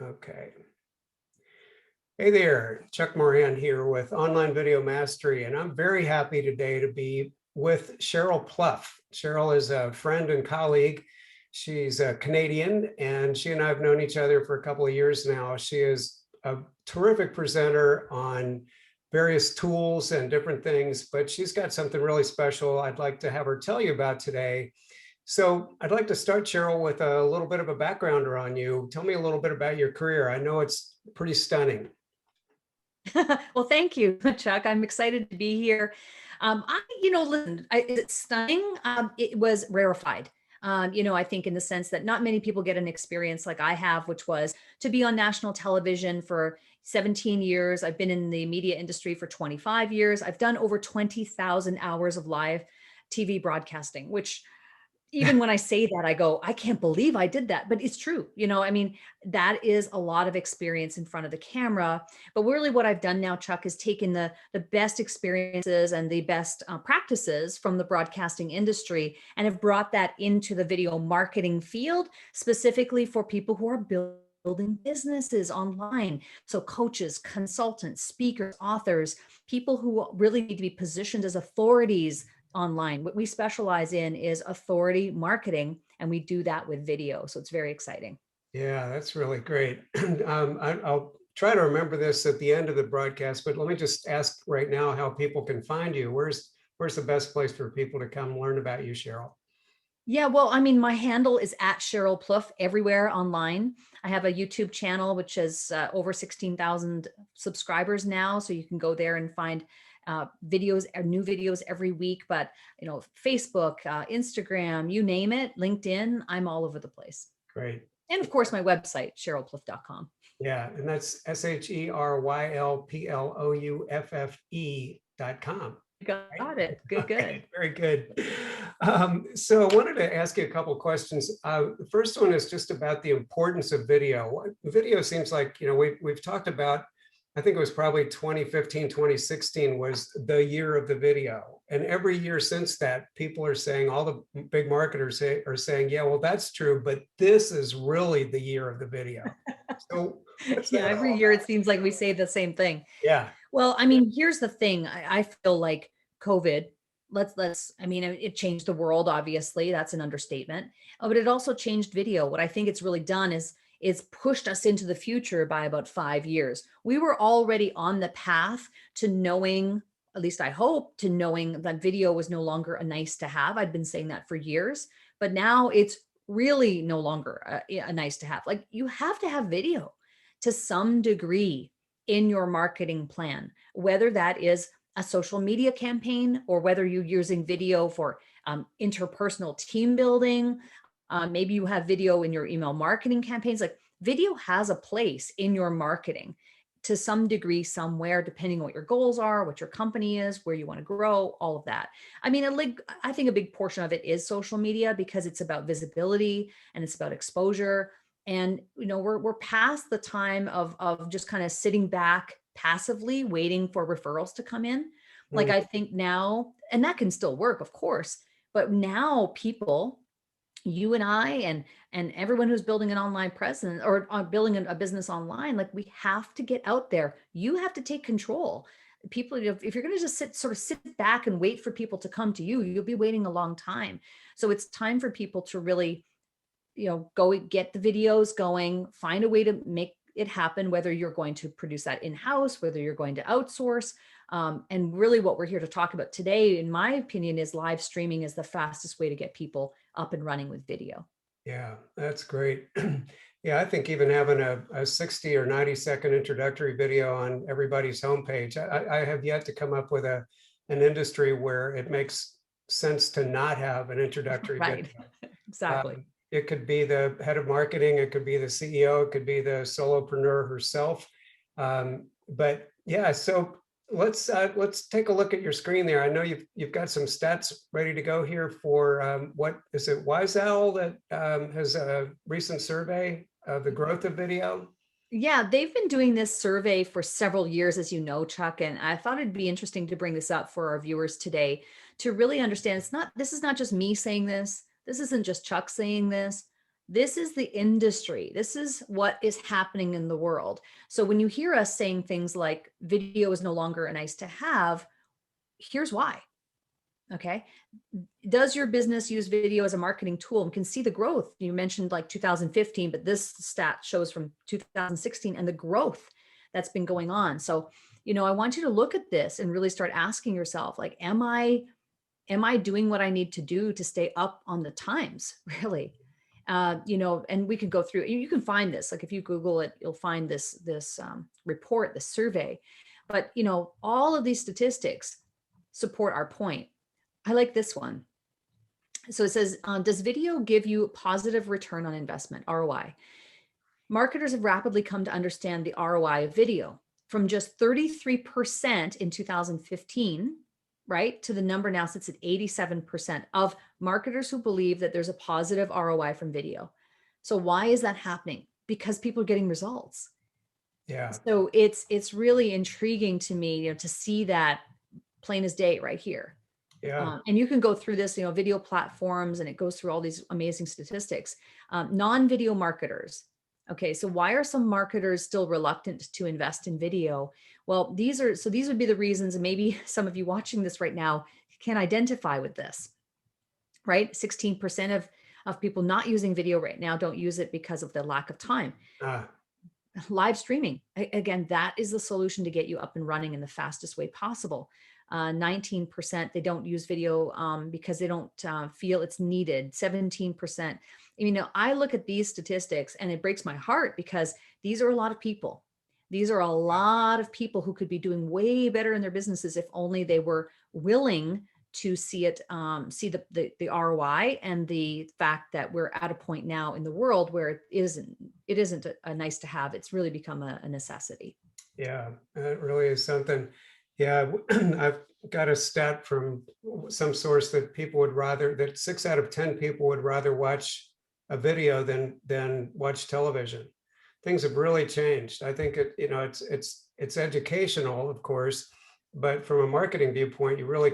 Okay. Hey there, Chuck Moran here with Online Video Mastery, and I'm very happy today to be with Sheryl Plouffe. Sheryl is a friend and colleague. She's a Canadian, and she and I have known each other for a couple of years now. She is a terrific presenter on various tools and different things, but she's got something really special I'd like to have her tell you about today. So I'd like to start, Sheryl, with a little bit of a backgrounder on you. Tell me a little bit about your career. I know it's pretty stunning. Well, thank you, Chuck. I'm excited to be here. Listen, it's stunning. It was rarefied. I think in the sense that not many people get an experience like I have, which was to be on national television for 17 years. I've been in the media industry for 25 years. I've done over 20,000 hours of live TV broadcasting, which even when I say that, I go, I can't believe I did that. But it's true. I mean, that is a lot of experience in front of the camera. But really what I've done now, Chuck, is taken the best experiences and the best practices from the broadcasting industry and have brought that into the video marketing field, specifically for people who are building businesses online. So coaches, consultants, speakers, authors, people who really need to be positioned as authorities online. What we specialize in is authority marketing, and we do that with video. So it's very exciting. Yeah, that's really great. I'll try to remember this at the end of the broadcast, but let me just ask right now how people can find you. Where's the best place for people to come learn about you, Sheryl? Yeah, well, I mean, my handle is at Sheryl Plouffe everywhere online. I have a YouTube channel which has over 16,000 subscribers now, so you can go there and find videos, new videos every week. But Facebook, Instagram, you name it, LinkedIn, I'm all over the place. Great. And of course, my website, SherylPlouffe.com. Yeah, and that's SherylPlouffe.com. Got it. Good, good. Okay, very good. So I wanted to ask you a couple of questions. The first one is just about the importance of video. Video seems like, we've talked about, I think it was probably 2015, 2016 was the year of the video. And every year since that, people are saying, all the big marketers are saying, yeah, well, that's true, but this is really the year of the video. So what's Yeah, that every all year about? it seems like we say the same thing. Yeah. Well, I mean, here's the thing. I feel like COVID, I mean, it changed the world, obviously. That's an understatement. But it also changed video. What I think it's really done is pushed us into the future by about 5 years. We were already on the path to knowing, at least I hope, to knowing that video was no longer a nice to have. I'd been saying that for years, but now it's really no longer a nice to have. Like, you have to have video to some degree in your marketing plan, whether that is a social media campaign or whether you're using video for interpersonal team building. Maybe you have video in your email marketing campaigns. Like, video has a place in your marketing to some degree somewhere, depending on what your goals are, what your company is, where you want to grow, all of that. I mean, I think a big portion of it is social media because it's about visibility and it's about exposure. And we're past the time of just kind of sitting back passively waiting for referrals to come in. Like, Mm. I think now, and that can still work, of course, but now people, you and I and everyone who's building an online presence or building a business online, like, we have to get out there. You have to take control. People, if you're going to just sit back and wait for people to come to you, you'll be waiting a long time. So it's time for people to really go get the videos going, find a way to make it happen, whether you're going to produce that in-house, whether you're going to outsource. And really what we're here to talk about today, in my opinion, is live streaming is the fastest way to get people up and running with video. Yeah, that's great. Yeah, I think even having a 60 or 90-second introductory video on everybody's homepage, I have yet to come up with an industry where it makes sense to not have an introductory Right. video. Exactly. It could be the head of marketing, it could be the CEO, it could be the solopreneur herself. But yeah, so let's take a look at your screen there. I know you've got some stats ready to go here for what is it, Wise Owl that has a recent survey of the growth of video. Yeah, they've been doing this survey for several years, as you know, Chuck, and I thought it'd be interesting to bring this up for our viewers today to really understand this is not just me saying this. This isn't just Chuck saying this. This is the industry. This is what is happening in the world. So when you hear us saying things like video is no longer a nice to have, here's why. Okay. Does your business use video as a marketing tool and can see the growth? You mentioned like 2015, but this stat shows from 2016 and the growth that's been going on. So, I want you to look at this and really start asking yourself, like, am I doing what I need to do to stay up on the times? Really? And we could go through, you can find this, like if you Google it, you'll find this report, this survey, but all of these statistics support our point. I like this one. So it says, does video give you positive return on investment, ROI? Marketers have rapidly come to understand the ROI of video from just 33% in 2015, right, to the number now sits at 87% of marketers who believe that there's a positive ROI from video. So why is that happening? Because people are getting results. Yeah. So it's really intriguing to me, to see that plain as day right here. Yeah. And you can go through this, video platforms, and it goes through all these amazing statistics. Non-video marketers. Okay, so why are some marketers still reluctant to invest in video? Well, these would be the reasons, and maybe some of you watching this right now can identify with this, right? 16% of people not using video right now don't use it because of the lack of time. Ah, Live streaming, again, that is the solution to get you up and running in the fastest way possible. 19%, they don't use video because they don't feel it's needed. 17%. I look at these statistics and it breaks my heart because these are a lot of people. These are a lot of people who could be doing way better in their businesses if only they were willing to see it, see the ROI and the fact that we're at a point now in the world where it isn't a nice to have. It's really become a necessity. yeah, it really is something. Yeah, I've got a stat from some source that that 6 out of 10 people would rather watch a video than watch television. Things have really changed. I think it's educational, of course, but from a marketing viewpoint, you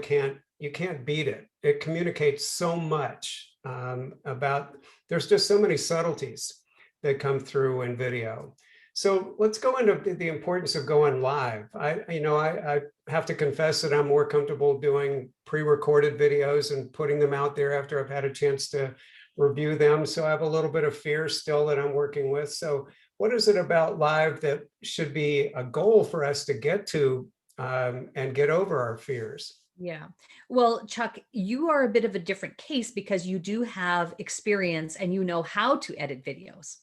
can't beat it. It communicates so much about. There's just so many subtleties that come through in video. So let's go into the importance of going live. I have to confess that I'm more comfortable doing pre-recorded videos and putting them out there after I've had a chance to review them. So I have a little bit of fear still that I'm working with. So what is it about live that should be a goal for us to get to and get over our fears? Yeah. Well, Chuck, you are a bit of a different case because you do have experience and you know how to edit videos.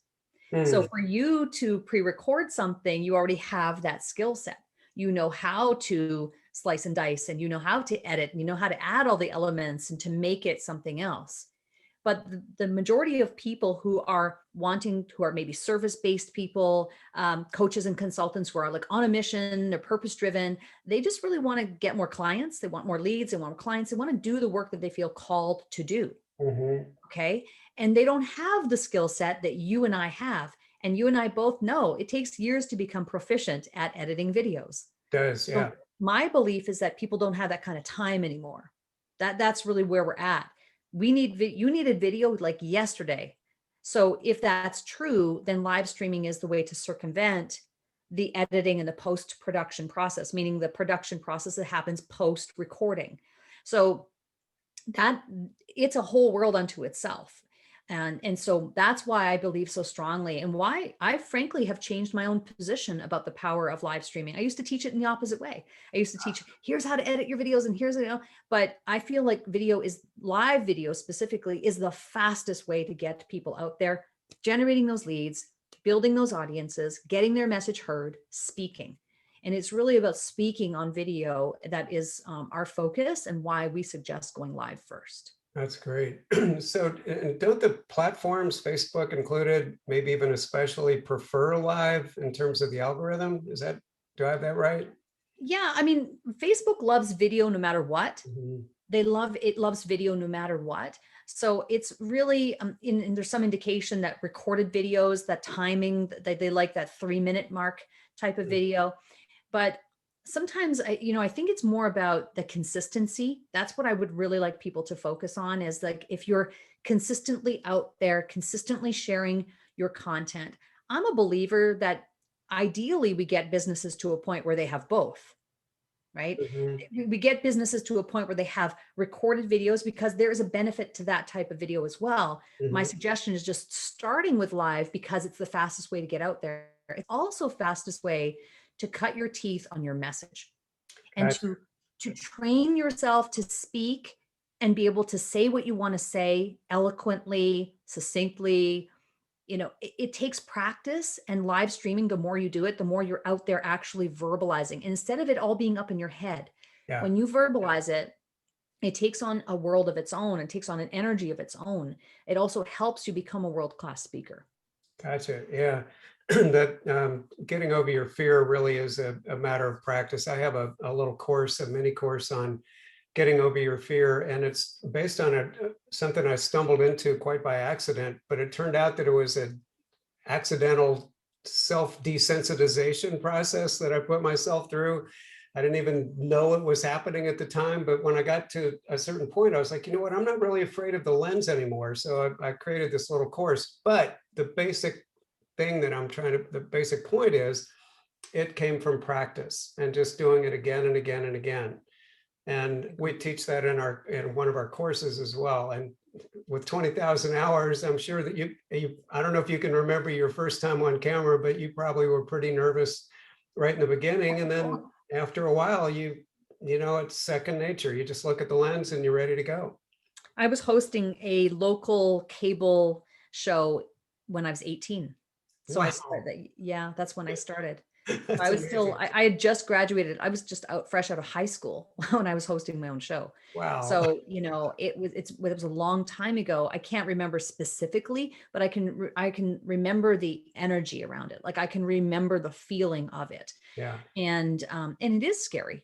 So Hmm. for you to pre-record something, you already have that skill set. You know how to slice and dice, and you know how to edit, and you know how to add all the elements and to make it something else. But the majority of people who are maybe service-based people, coaches and consultants who are like on a mission, they're purpose-driven, they just really want to get more clients. They want more leads. They want more clients. They want to do the work that they feel called to do. Mm-hmm. Okay. And they don't have the skill set that you and I have. And you and I both know it takes years to become proficient at editing videos. Does, yeah. So my belief is that people don't have that kind of time anymore. That's really where we're at. You needed video like yesterday. So if that's true, then live streaming is the way to circumvent the editing and the post-production process, meaning the production process that happens post-recording. So that it's a whole world unto itself. And so that's why I believe so strongly, and why I frankly have changed my own position about the power of live streaming. I used to teach it in the opposite way. I used to teach, here's how to edit your videos, and but I feel like live video specifically is the fastest way to get people out there, generating those leads, building those audiences, getting their message heard, speaking. And it's really about speaking on video that is our focus, and why we suggest going live first. That's great. So, and don't the platforms, Facebook included, maybe even especially, prefer live in terms of the algorithm? Do I have that right? Yeah, Facebook loves video no matter what. Mhm. It loves video no matter what. So it's really, and there's some indication that recorded videos, that timing, that they like that 3-minute mark type of video. But sometimes I think it's more about the consistency. That's what I would really like people to focus on, is like, if you're consistently out there, consistently sharing your content. I'm a believer that ideally we get businesses to a point where they have both, right? Mhm. We get businesses to a point where they have recorded videos because there is a benefit to that type of video as well. My Mhm. suggestion is just starting with live because it's the fastest way to get out there. It's also fastest way to cut your teeth on your message and Gotcha. to train yourself to speak and be able to say what you want to say eloquently, succinctly. It takes practice, and live streaming, the more you do it, the more you're out there actually verbalizing. And instead of it all being up in your head, Yeah. when you verbalize it, it takes on a world of its own. It takes on an energy of its own. It also helps you become a world-class speaker. Gotcha. Yeah. That getting over your fear really is a matter of practice. I have a little course, a mini course on getting over your fear, and it's based on something I stumbled into quite by accident, but it turned out that it was an accidental self-desensitization process that I put myself through. I didn't even know it was happening at the time, but when I got to a certain point, I was like, you know what, I'm not really afraid of the lens anymore. So I created this little course, but the basic thing that the basic point is it came from practice and just doing it again and again and again. And we teach that in one of our courses as well. And with 20,000 hours, I'm sure that I don't know if you can remember your first time on camera, but you probably were pretty nervous right in the beginning. And then after a while, it's second nature. You just look at the lens and you're ready to go. I was hosting a local cable show when I was 18. So I Wow. started, yeah, that's when I started. That's I was still, amazing. I had just graduated. I was just fresh out of high school when I was hosting my own show. Wow. So, it was a long time ago. I can't remember specifically, but I can remember the energy around it. Like I can remember the feeling of it. Yeah. And it is scary.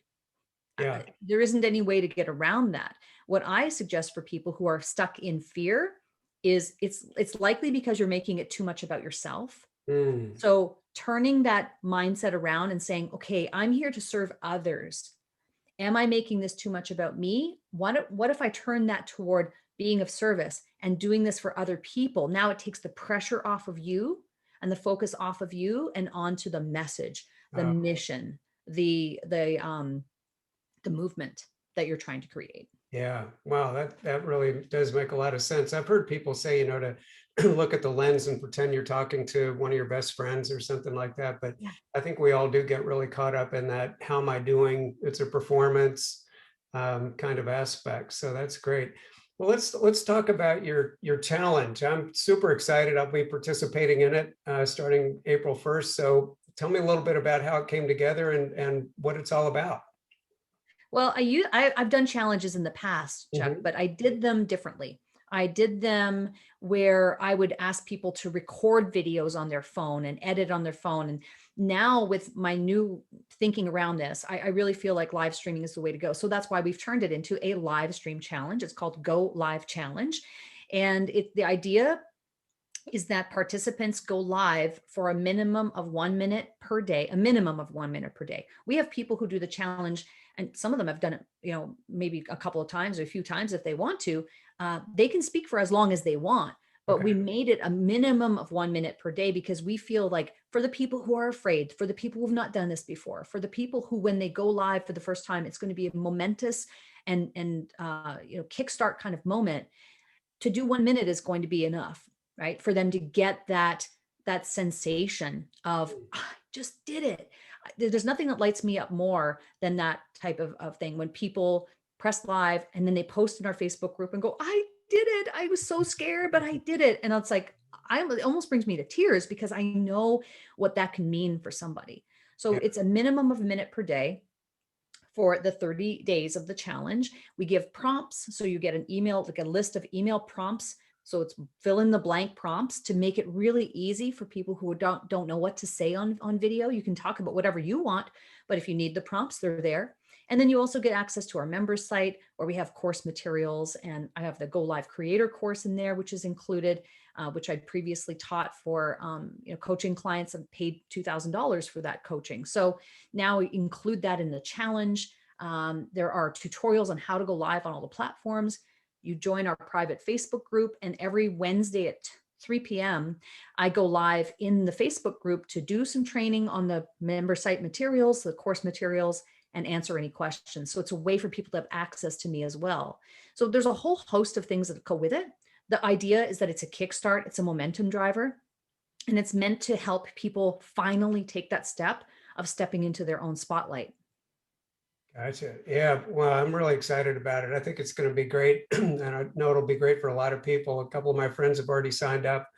Yeah. There isn't any way to get around that. What I suggest for people who are stuck in fear is it's likely because you're making it too much about yourself. Mm. So turning that mindset around and saying, okay, I'm here to serve others. Am I making this too much about me? What if I turn that toward being of service and doing this for other people? Now it takes the pressure off of you and the focus off of you and onto the message, the Uh, mission, the movement that you're trying to create. Yeah, wow, that really does make a lot of sense. I've heard people say, to look at the lens and pretend you're talking to one of your best friends or something like that. But Yeah. I think we all do get really caught up in that, how am I doing? It's a performance kind of aspect. So that's great. Well, let's talk about your challenge. I'm super excited. I'll be participating in it starting April 1st. So tell me a little bit about how it came together and what it's all about. Well, I've done challenges in the past, Chuck, Mhm. but I did them differently. I did them where I would ask people to record videos on their phone and edit on their phone. And now with my new thinking around this, I really feel like live streaming is the way to go. So that's why we've turned it into a live stream challenge. It's called Go Live Challenge. And the idea is that participants go live for a minimum of 1 minute per day, a minimum of 1 minute per day. We have people who do the challenge, and some of them have done it, maybe a couple of times or a few times if they want to. They can speak for as long as they want, but Okay. we made it a minimum of 1 minute per day because we feel like for the people who are afraid, for the people who've not done this before, for the people who, when they go live for the first time, it's going to be a momentous and kickstart kind of moment. To do 1 minute is going to be enough, right? For them to get that sensation of I just did it. There's nothing that lights me up more than that type of thing when people press live and then they post in our Facebook group and go, I did it. I was so scared, but I did it. And it's like, it almost brings me to tears because I know what that can mean for somebody. So Yeah. it's a minimum of a minute per day for the 30 days of the challenge. We give prompts. So you get an email, like a list of email prompts. So it's fill in the blank prompts to make it really easy for people who don't know what to say on video. You can talk about whatever you want, but if you need the prompts, they're there. And then you also get access to our members site where we have course materials, and I have the Go Live Creator course in there, which is included, which I'd previously taught for coaching clients and paid $2,000 for that coaching. So now we include that in the challenge. There are tutorials on how to go live on all the platforms. you join our private Facebook group, and every Wednesday at 3 p.m., I go live in the Facebook group to do some training on the member site materials, the course materials, and answer any questions. So it's a way for people to have access to me as well. So there's a whole host of things that go with it. The idea is that it's a kickstart, it's a momentum driver, and it's meant to help people finally take that step of stepping into their own spotlight. Gotcha. Yeah, well, I'm really excited about it. I think it's going to be great. And I know it'll be great for a lot of people. A couple of my friends have already signed up.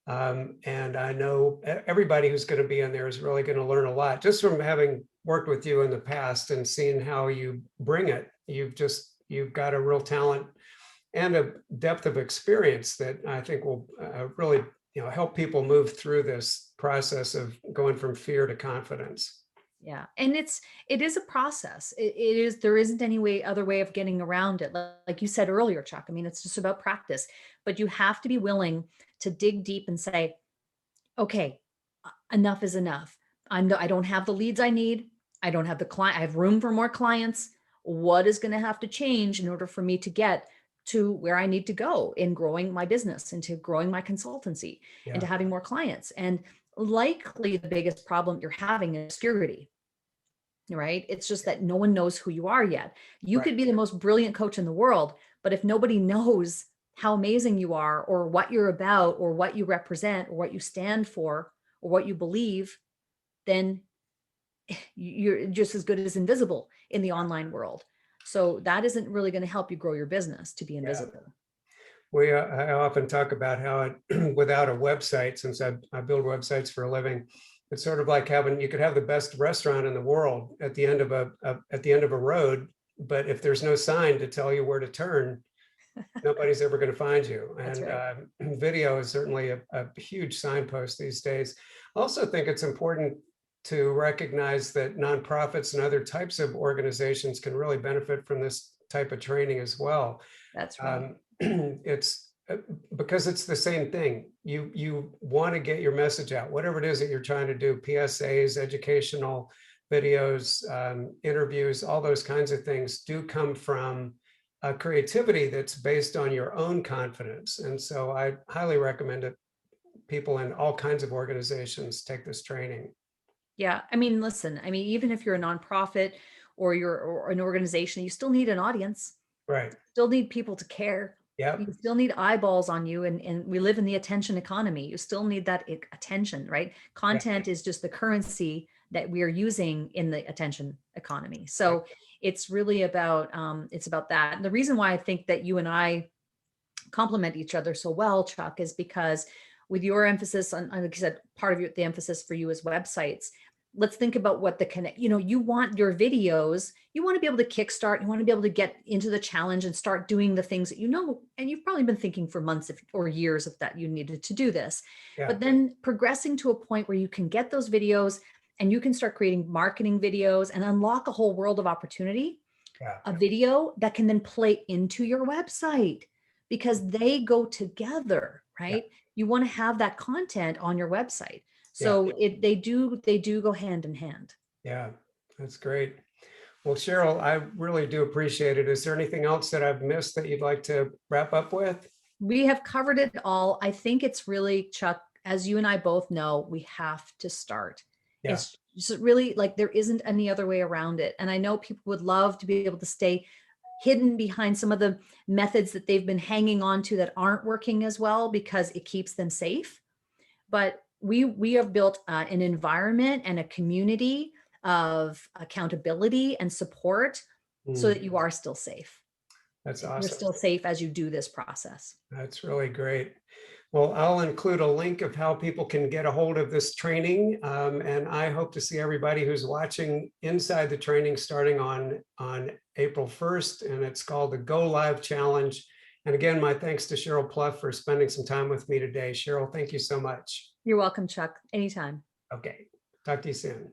And I know everybody who's going to be in there is really going to learn a lot just from having worked with you in the past and seeing how you bring it. You've got a real talent and a depth of experience that I think will really, help people move through this process of going from fear to confidence. Yeah. And it is a process. There isn't any other way of getting around it. Like you said earlier, Chuck, I mean, it's just about practice, but you have to be willing to dig deep and say, okay, enough is enough. I don't have the leads I need. I don't have the client. I have room for more clients. What is going to have to change in order for me to get to where I need to go in growing my business, into growing my consultancy, Yeah, into having more clients? And likely the biggest problem you're having is obscurity, right? It's just that no one knows who you are yet. You right. could be the most brilliant coach in the world, but if nobody knows how amazing you are, or what you're about, or what you represent, or what you stand for, or what you believe, then you're just as good as invisible in the online world. So that isn't really going to help you grow your business to be Yeah. invisible. I often talk about how without a website, since I build websites for a living, it's sort of like you could have the best restaurant in the world at the end of a road, but if there's no sign to tell you where to turn, nobody's ever going to find you. That's And right. video is certainly a huge signpost these days. I also think it's important to recognize that nonprofits and other types of organizations can really benefit from this type of training as well. That's right. It's because it's the same thing. You want to get your message out, whatever it is that you're trying to do, PSAs, educational videos, interviews, all those kinds of things do come from creativity that's based on your own confidence. And so I highly recommend it. People in all kinds of organizations take this training. Yeah. I mean, listen, I mean, even if you're a nonprofit or an organization, you still need an audience, Right. still need people to care. You Yep. still need eyeballs on you. And we live in the attention economy. You still need that attention, right? Yeah. Content is just the currency that we are using in the attention economy. Yeah. So it's really about, it's about that. And the reason why I think that you and I complement each other so well, Chuck, is because with your emphasis on, like you said, part of the emphasis for you is websites. Let's think about what the connect, you want your videos, you want to be able to kickstart, you want to be able to get into the challenge and start doing the things that and you've probably been thinking for months or years of that you needed to do this. Yeah. But then progressing to a point where you can get those videos and you can start creating marketing videos and unlock a whole world of opportunity, Yeah. a video that can then play into your website because they go together, Yeah. right? You want to have that content on your website. Yeah. So they do go hand in hand. Yeah. That's great. Well, Sheryl, I really do appreciate it. Is there anything else that I've missed that you'd like to wrap up with? We have covered it all. I think it's really, Chuck, as you and I both know, we have to start. Yeah. It's just really like there isn't any other way around it. And I know people would love to be able to stay hidden behind some of the methods that they've been hanging on to that aren't working as well because it keeps them safe. But we have built an environment and a community of accountability and support so that you are still safe. That's You're awesome. still safe as you do this process. That's really great. Well, I'll include a link of how people can get a hold of this training. And I hope to see everybody who's watching inside the training starting on April 1st. And it's called the Go Live Challenge. And again, my thanks to Sheryl Plouffe for spending some time with me today. Sheryl, thank you so much. You're welcome, Chuck. Anytime. Okay, talk to you soon.